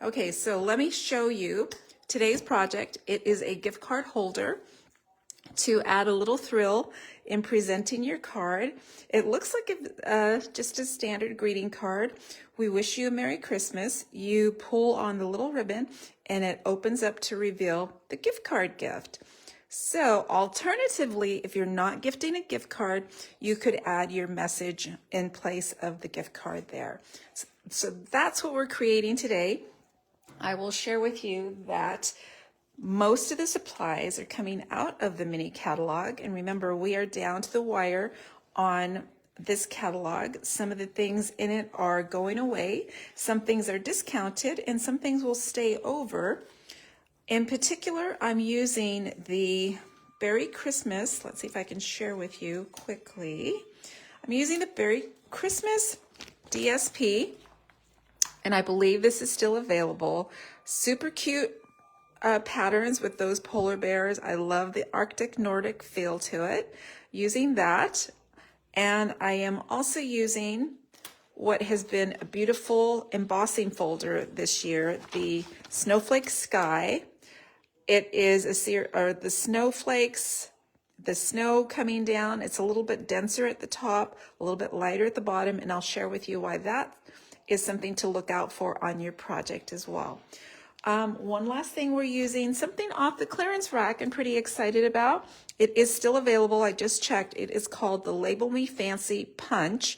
Okay, so let me show you today's project. It is a gift card holder to add a little thrill in presenting your card. It looks like just a standard greeting card. We wish you a Merry Christmas. You pull on the little ribbon and it opens up to reveal the gift card gift. So alternatively, if you're not gifting a gift card, you could add your message in place of the gift card there. So that's what we're creating today. I will share with you that most of the supplies are coming out of the mini catalog. And remember, we are down to the wire on this catalog. Some of the things in it are going away. Some things are discounted and some things will stay over. In particular, I'm using the Berry Christmas. Let's see if I can share with you quickly. I'm using the Berry Christmas DSP, and I believe this is still available. Super cute patterns with those polar bears. I love the Arctic Nordic feel to it. Using that, and I am also using what has been a beautiful embossing folder this year, the Snowflake Sky. It is the snowflakes, the snow coming down. It's a little bit denser at the top, a little bit lighter at the bottom, and I'll share with you why that is something to look out for on your project as well. One last thing, we're using something off the clearance rack I'm pretty excited about. It is still available. I just checked. It is called the Label Me Fancy Punch.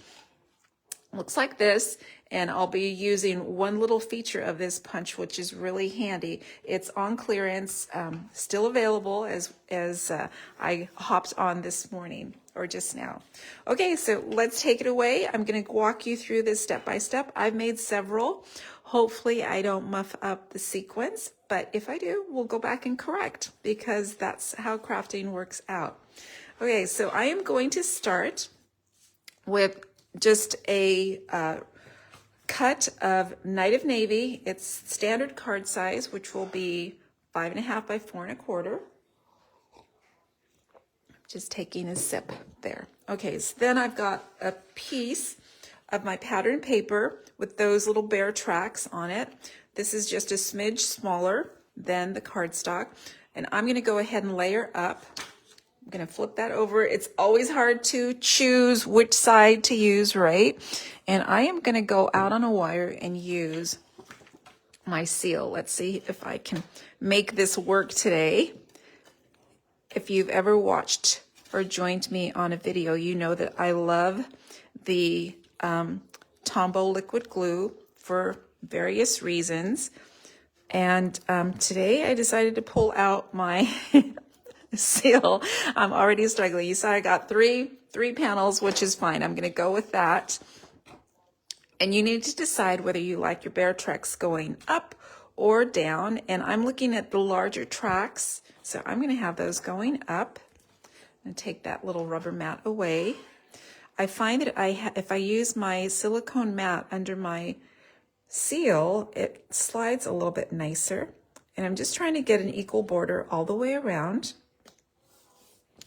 Looks like this, and I'll be using one little feature of this punch, which is really handy. It's on clearance, still available as I hopped on this morning or just now. Okay, so let's take it away. I'm going to walk you through this step by step. I've made several. Hopefully I don't muff up the sequence, but if I do, we'll go back and correct, because that's how crafting works out. Okay, so I am going to start with just a cut of Night of Navy. It's standard card size, which will be 5.5 by 4.25. Just taking a sip there. Okay, so then I've got a piece of my pattern paper with those little bear tracks on it. This is just a smidge smaller than the cardstock, and I'm going to go ahead and layer up. I'm going to flip that over. It's always hard to choose which side to use, right? And I am going to go out on a wire and use my seal. Let's see if I can make this work today. If you've ever watched or joined me on a video, you know that I love the Tombow liquid glue for various reasons. And today I decided to pull out my seal. I'm already struggling. You saw I got three panels, which is fine. I'm going to go with that. And you need to decide whether you like your bear tracks going up or down. And I'm looking at the larger tracks, so I'm going to have those going up. I'm going to take that little rubber mat away. I find that if I use my silicone mat under my seal, it slides a little bit nicer. And I'm just trying to get an equal border all the way around.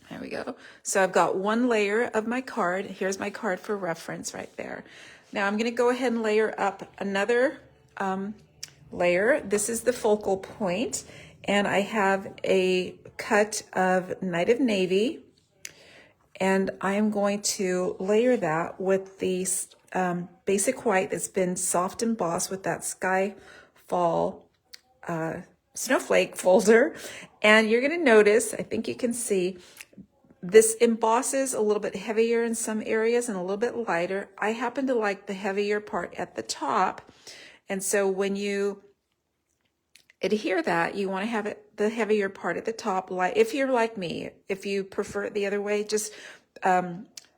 There we go. So I've got one layer of my card. Here's my card for reference right there. Now I'm going to go ahead and layer up another layer. This is the focal point, and I have a cut of Night of Navy, and I am going to layer that with the basic white that's been soft embossed with that Skyfall snowflake folder. And you're going to notice, I think you can see, this embosses a little bit heavier in some areas and a little bit lighter. I happen to like the heavier part at the top. And so when you adhere that, you want to have it the heavier part at the top. Like if you're like me, if you prefer it the other way, just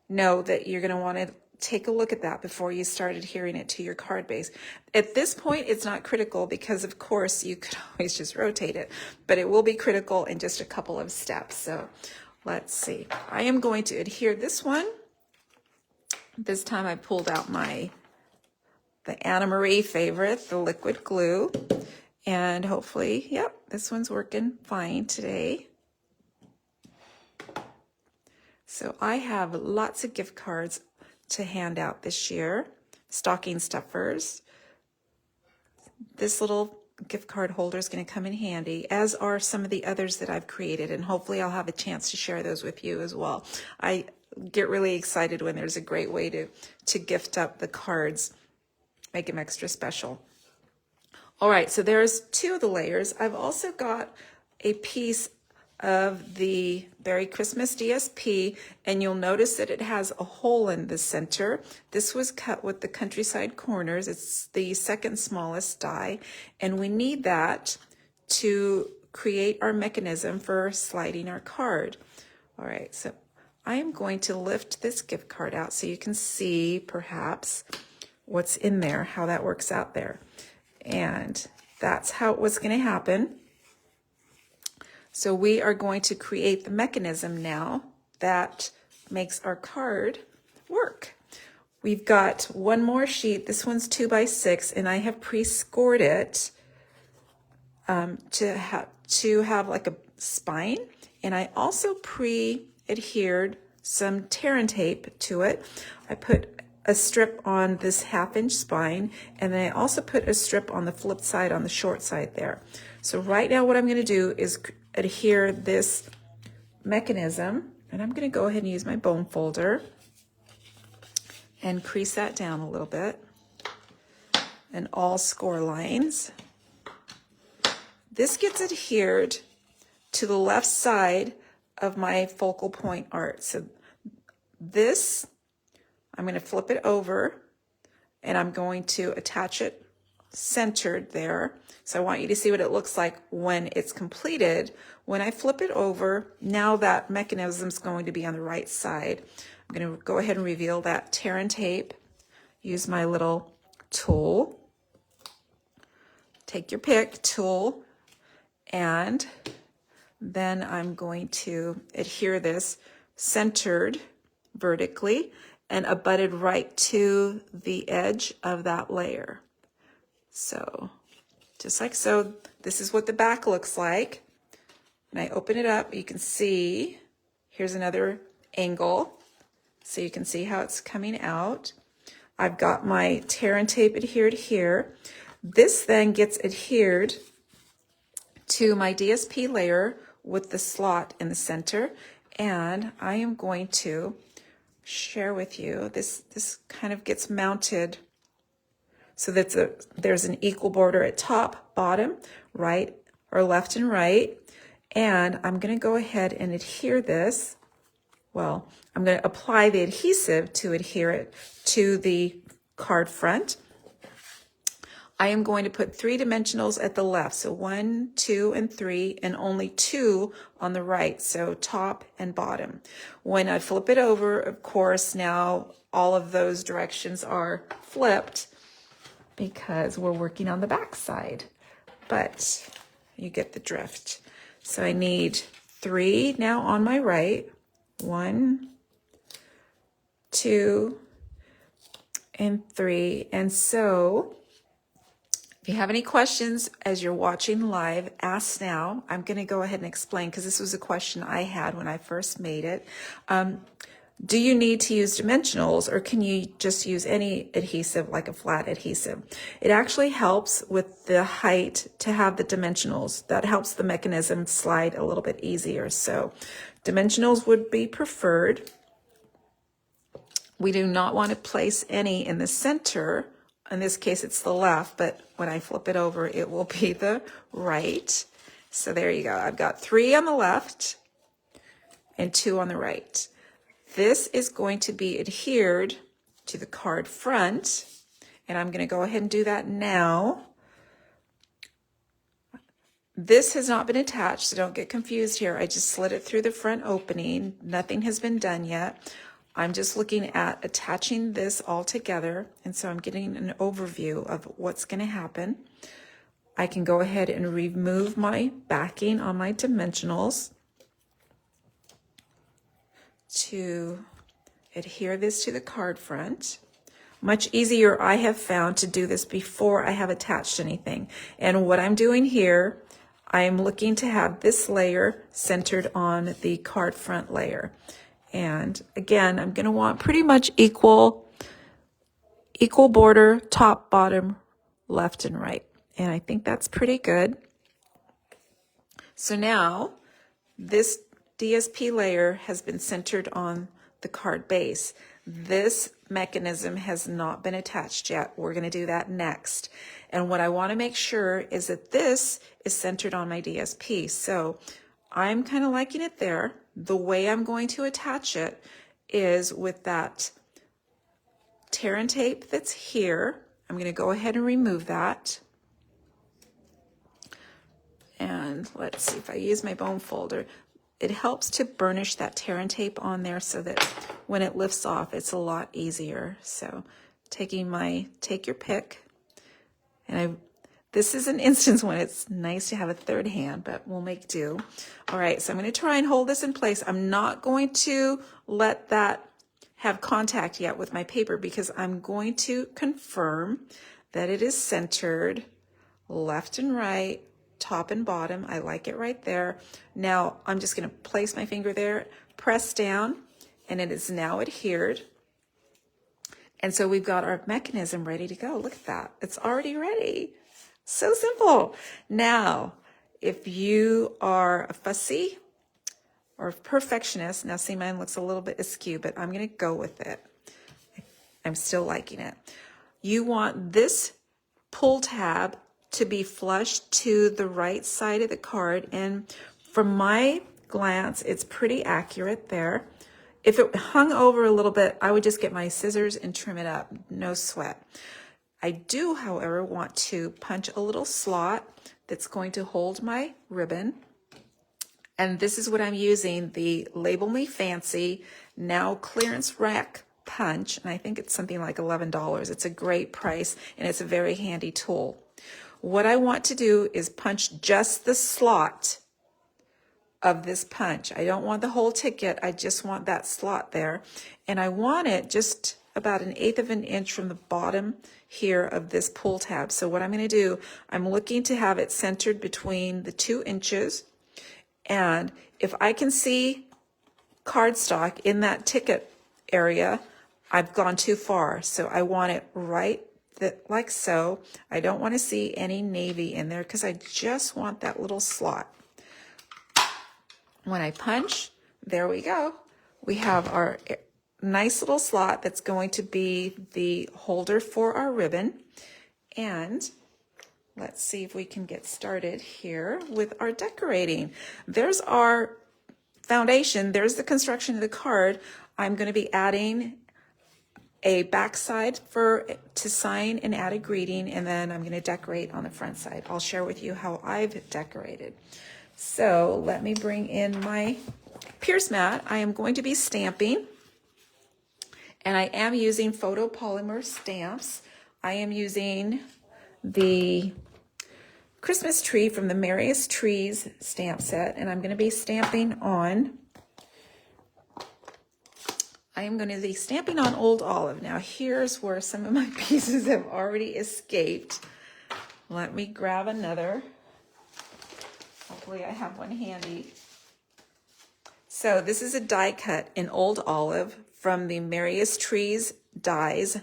know that you're going to want to take a look at that before you start adhering it to your card base. At this point, it's not critical because, of course, you could always just rotate it, but it will be critical in just a couple of steps. So let's see. I am going to adhere this one. This time I pulled out the Anna Marie favorite, the liquid glue. And hopefully, yep, this one's working fine today. So I have lots of gift cards to hand out this year, stocking stuffers. this little gift card holder is going to come in handy, as are some of the others that I've created, and hopefully I'll have a chance to share those with you as well. I get really excited when there's a great way to gift up the cards, make them extra special. All right, so there's 2 of the layers. I've also got a piece of the Berry Christmas DSP, and you'll notice that it has a hole in the center. This was cut with the Countryside Corners. It's the second smallest die, and we need that to create our mechanism for sliding our card. All right, so I am going to lift this gift card out so you can see perhaps what's in there, how that works out there. And that's how it was going to happen. So we are going to create the mechanism now that makes our card work. We've got one more sheet. This one's 2 by 6, and I have pre-scored it to have like a spine. And I also pre-adhered some tear and tape to it. I put a strip on this 1/2-inch spine, and then I also put a strip on the flip side, on the short side there. So right now what I'm going to do is adhere this mechanism, and I'm going to go ahead and use my bone folder and crease that down a little bit, and all score lines. This gets adhered to the left side of my focal point art. So this, I'm going to flip it over, and I'm going to attach it centered there. So I want you to see what it looks like when it's completed. When I flip it over, now that mechanism is going to be on the right side. I'm going to go ahead and reveal that tear and tape. Use my little tool. Take your pick, tool, and then I'm going to adhere this centered vertically and abutted right to the edge of that layer. So just like so, this is what the back looks like. When I open it up, you can see, here's another angle, so you can see how it's coming out. I've got my tear and tape adhered here. This then gets adhered to my DSP layer with the slot in the center, and I am going to share with you, this kind of gets mounted so that there's an equal border at top, bottom, right, or left and right. And I'm going to go ahead and adhere this. Well, I'm going to apply the adhesive to adhere it to the card front. I am going to put 3 dimensionals at the left, so 1, 2, and 3, and only 2 on the right, so top and bottom. When I flip it over, of course, now all of those directions are flipped because we're working on the back side, but you get the drift. So I need 3 now on my right, 1, 2, and 3, and so if you have any questions as you're watching live, ask now. I'm going to go ahead and explain because this was a question I had when I first made it. Do you need to use dimensionals, or can you just use any adhesive like a flat adhesive? It actually helps with the height to have the dimensionals. That helps the mechanism slide a little bit easier. So dimensionals would be preferred. We do not want to place any in the center. In this case, it's the left, but when I flip it over, it will be the right. So there you go. I've got 3 on the left and 2 on the right. This is going to be adhered to the card front, and I'm going to go ahead and do that now. This has not been attached, so don't get confused here. I just slid it through the front opening. Nothing has been done yet. I'm just looking at attaching this all together, and so I'm getting an overview of what's going to happen. I can go ahead and remove my backing on my dimensionals to adhere this to the card front. Much easier, I have found, to do this before I have attached anything. And what I'm doing here, I'm looking to have this layer centered on the card front layer. And again, I'm going to want pretty much equal border, top, bottom, left, and right. And I think that's pretty good. So now this DSP layer has been centered on the card base. This mechanism has not been attached yet. We're going to do that next. And what I want to make sure is that this is centered on my DSP. So I'm kind of liking it there. The way I'm going to attach it is with that tear and tape that's here. I'm going to go ahead and remove that. And let's see if I use my bone folder. It helps to burnish that tear and tape on there so that when it lifts off, it's a lot easier. So take your pick. And this is an instance when it's nice to have a third hand, but we'll make do. All right, so I'm going to try and hold this in place. I'm not going to let that have contact yet with my paper because I'm going to confirm that it is centered left and right, top and bottom. I like it right there. Now I'm just going to place my finger there, press down, and it is now adhered. And so we've got our mechanism ready to go. Look at that. It's already ready. So simple. Now, if you are a fussy or a perfectionist, now see mine looks a little bit askew, but I'm going to go with it. I'm still liking it. You want this pull tab to be flush to the right side of the card. And from my glance, it's pretty accurate there. If it hung over a little bit, I would just get my scissors and trim it up, no sweat. I do, however, want to punch a little slot that's going to hold my ribbon. And this is what I'm using, the Label Me Fancy Now Clearance Rack Punch. And I think it's something like $11. It's a great price and it's a very handy tool. What I want to do is punch just the slot of this punch. I don't want the whole ticket. I just want that slot there. And I want it just about 1/8 of an inch from the bottom here of this pull tab. So what I'm going to do, I'm looking to have it centered between the 2 inches. And if I can see cardstock in that ticket area, I've gone too far. So I want it right like so. I don't want to see any navy in there because I just want that little slot. When I punch, there we go. We have our nice little slot that's going to be the holder for our ribbon. And let's see if we can get started here with our decorating. There's our foundation. There's the construction of the card. I'm going to be adding a backside to sign and add a greeting, and then I'm going to decorate on the front side. I'll share with you how I've decorated. So let me bring in my Pierce mat. I am going to be stamping, and I am using photopolymer stamps. I am using the Christmas tree from the Merriest Trees stamp set, and I'm going to be stamping on Old Olive. Now here's where some of my pieces have already escaped. Let me grab another. Hopefully I have one handy. So this is a die cut in Old Olive from the Merriest Trees dies.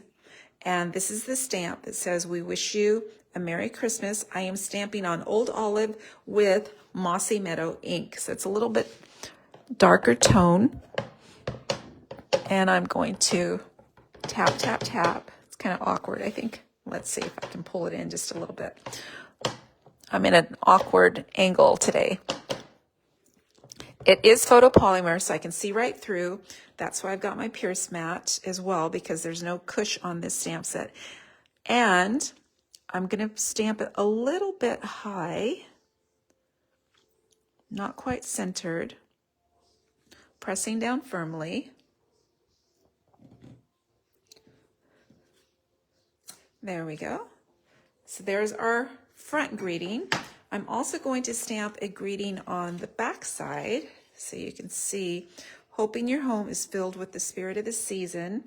And this is the stamp that says, "We wish you a Merry Christmas." I am stamping on Old Olive with Mossy Meadow ink. So it's a little bit darker tone. And I'm going to tap, tap, tap. It's kind of awkward, I think. Let's see if I can pull it in just a little bit. I'm in an awkward angle today. It is photopolymer, so I can see right through. That's why I've got my Pierce mat as well, because there's no cush on this stamp set. And I'm going to stamp it a little bit high, not quite centered, pressing down firmly. There we go. So there's our front greeting. I'm also going to stamp a greeting on the back side so you can see, "Hoping your home is filled with the spirit of the season."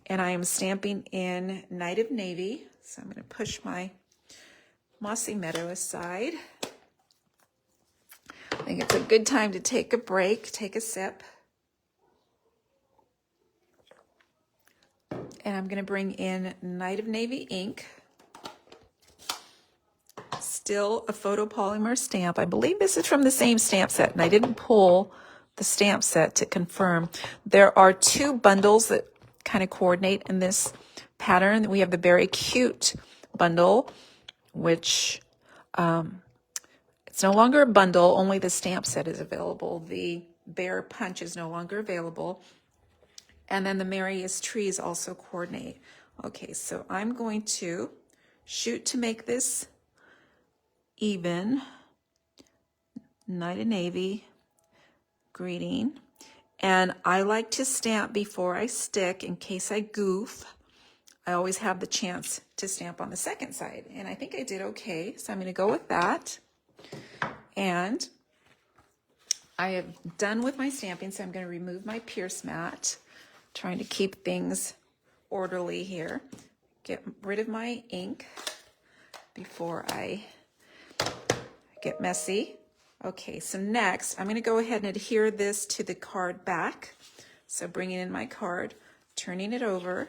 And I am stamping in Night of Navy. So I'm going to push my Mossy Meadow aside. I think it's a good time to take a break, take a sip. And I'm going to bring in Night of Navy ink. still a photopolymer stamp. I believe this is from the same stamp set, and I didn't pull the stamp set to confirm. There are 2 bundles that kind of coordinate in this pattern. We have the Very Cute bundle, which it's no longer a bundle, only the stamp set is available. The Bear Punch is no longer available. And then the Merriest Trees also coordinate. Okay, so I'm going to shoot to make this even. Knight of Navy, greeting. And I like to stamp before I stick in case I goof. I always have the chance to stamp on the second side. And I think I did okay, so I'm going to go with that. And I have done with my stamping, so I'm going to remove my Pierce mat, trying to keep things orderly here. Get rid of my ink before I get messy. Okay, so next I'm going to go ahead and adhere this to the card back. So bringing in my card, turning it over.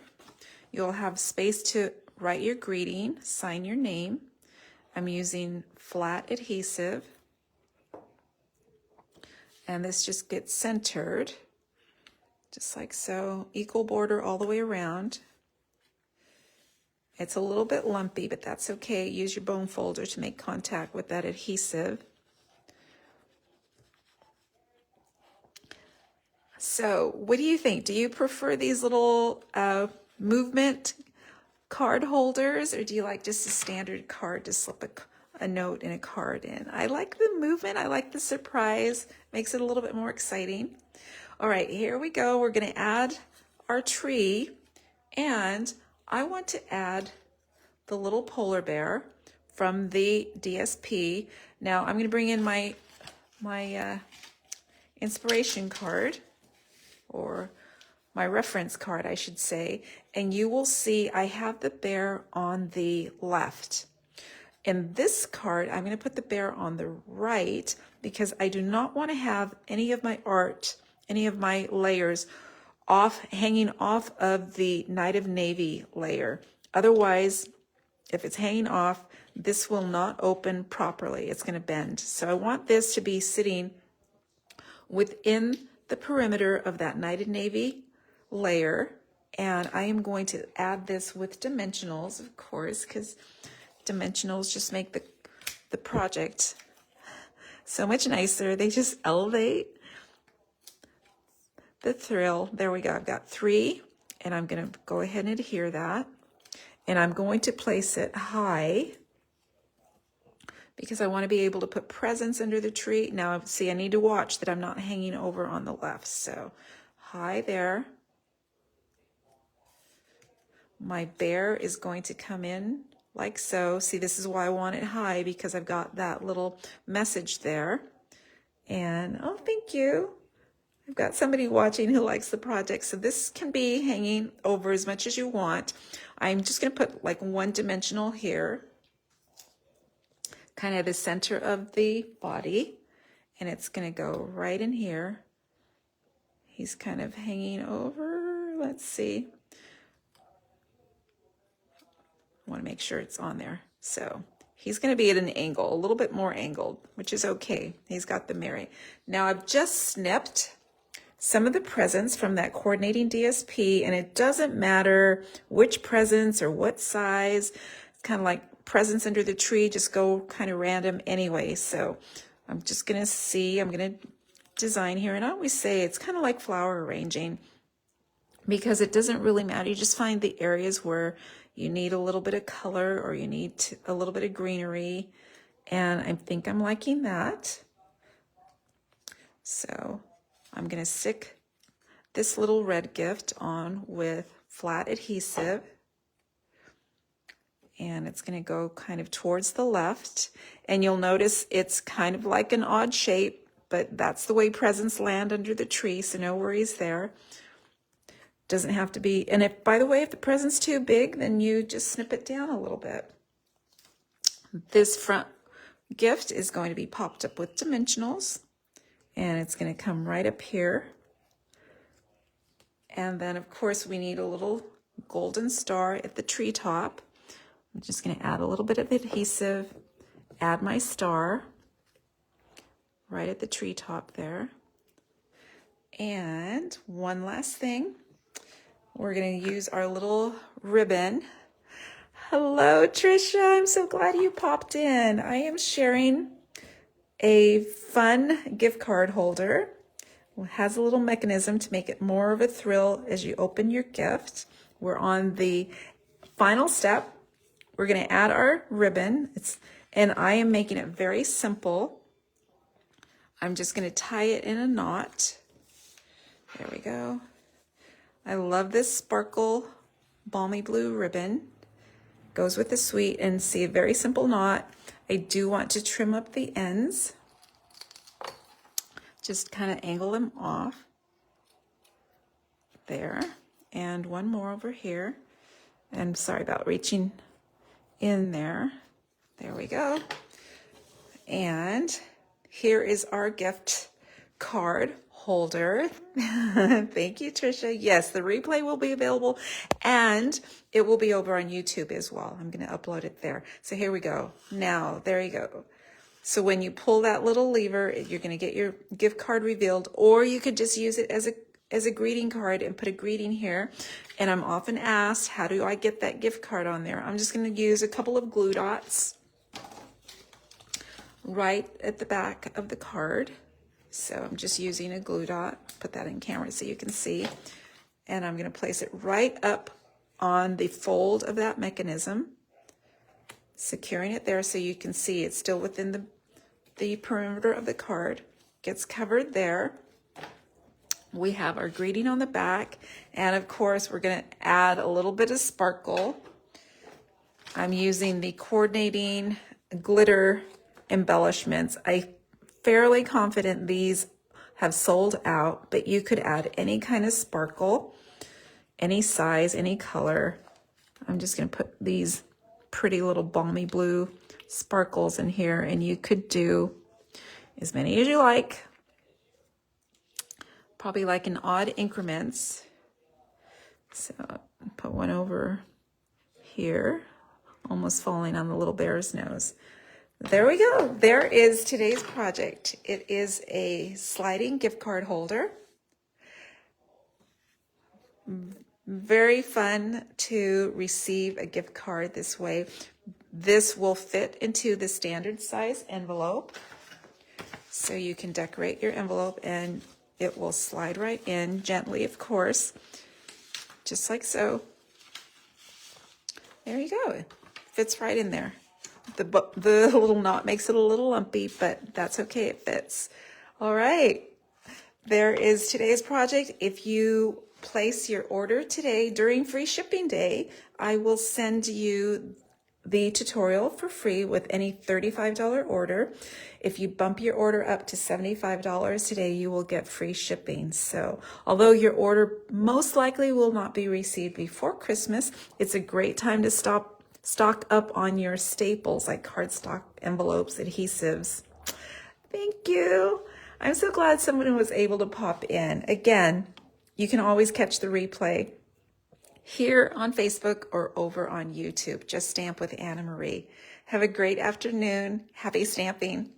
You'll have space to write your greeting, sign your name. I'm using flat adhesive. And this just gets centered, just like so. Equal border all the way around. It's a little bit lumpy, but that's okay. Use your bone folder to make contact with that adhesive. So what do you think? Do you prefer these little movement card holders, or do you like just a standard card to slip a note in a card in? I like the movement. I like the surprise. Makes it a little bit more exciting. All right, here we go. We're going to add our tree, and I want to add the little polar bear from the DSP. Now I'm going to bring in my inspiration card, or my reference card, I should say, and you will see I have the bear on the left. In this card, I'm going to put the bear on the right because I do not want to have any of my art, any of my layers hanging off of the Knight of Navy layer. Otherwise, if it's hanging off, this will not open properly. It's going to bend. So I want this to be sitting within the perimeter of that Knight of Navy layer. And I am going to add this with dimensionals, of course, because dimensionals just make the project so much nicer. They just elevate the thrill. There we go. I've got 3, and I'm going to go ahead and adhere that. And I'm going to place it high because I want to be able to put presents under the tree. Now, see, I need to watch that I'm not hanging over on the left. So high there. My bear is going to come in like so. See, this is why I want it high, because I've got that little message there. And, oh, thank you. I've got somebody watching who likes the project. So this can be hanging over as much as you want. I'm just going to put like one dimensional here, kind of the center of the body. And it's going to go right in here. He's kind of hanging over. Let's see. I want to make sure it's on there. So he's going to be at an angle, a little bit more angled, which is okay. He's got the Mary. Now I've just snipped some of the presents from that coordinating DSP, and it doesn't matter which presents or what size. It's kind of like presents under the tree, just go kind of random anyway. So I'm just going to see, I'm going to design here. And I always say it's kind of like flower arranging, because it doesn't really matter. You just find the areas where you need a little bit of color or you need a little bit of greenery. And I think I'm liking that. So I'm going to stick this little red gift on with flat adhesive. And it's going to go kind of towards the left. And you'll notice it's kind of like an odd shape, but that's the way presents land under the tree, so no worries there. Doesn't have to be, and if, by the way, if the present's too big, then you just snip it down a little bit. This front gift is going to be popped up with dimensionals, and it's going to come right up here. And then, of course, we need a little golden star at the treetop. I'm just going to add a little bit of adhesive add my star right at the treetop there. And one last thing, we're going to use our little ribbon. Hello, Trisha. I'm so glad you popped in. I am sharing a fun gift card holder. It has a little mechanism to make it more of a thrill as you open your gift. We're on the final step. We're going to add our ribbon. And I am making it very simple. I'm just going to tie it in a knot. There we go. I love this sparkle balmy blue ribbon. Goes with the suite, and see, a very simple knot. I do want to trim up the ends. Just kind of angle them off. There. And one more over here. And sorry about reaching in there. There we go. And here is our gift card holder. Thank you, Trisha. Yes, the replay will be available and it will be over on YouTube as well. I'm going to upload it there. So here we go. Now, there you go. So when you pull that little lever, you're going to get your gift card revealed, or you could just use it as a greeting card and put a greeting here. And I'm often asked, how do I get that gift card on there? I'm just going to use a couple of glue dots right at the back of the card. So I'm just using a glue dot, put that in camera so you can see. And I'm going to place it right up on the fold of that mechanism, securing it there so you can see it's still within the perimeter of the card. Gets covered there. We have our greeting on the back, and of course we're going to add a little bit of sparkle. I'm using the coordinating glitter embellishments. I'm fairly confident these have sold out, but you could add any kind of sparkle, any size, any color. I'm just going to put these pretty little balmy blue sparkles in here, and you could do as many as you like, probably like in odd increments. So put one over here, almost falling on the little bear's nose. There we go. There is today's project. It is a sliding gift card holder. Very fun to receive a gift card this way. This will fit into the standard size envelope. So you can decorate your envelope and it will slide right in gently, of course, just like so. There you go. It fits right in there. The little knot makes it a little lumpy, but that's okay, it fits. All right, there is today's project. If you place your order today during free shipping day, I will send you the tutorial for free with any $35 order. If you bump your order up to $75 today, you will get free shipping. So although your order most likely will not be received before Christmas, it's a great time to stock up on your staples like cardstock, envelopes, adhesives. Thank you. I'm so glad someone was able to pop in. Again, you can always catch the replay here on Facebook or over on YouTube. Just stamp with Anna Marie. Have a great afternoon. Happy stamping.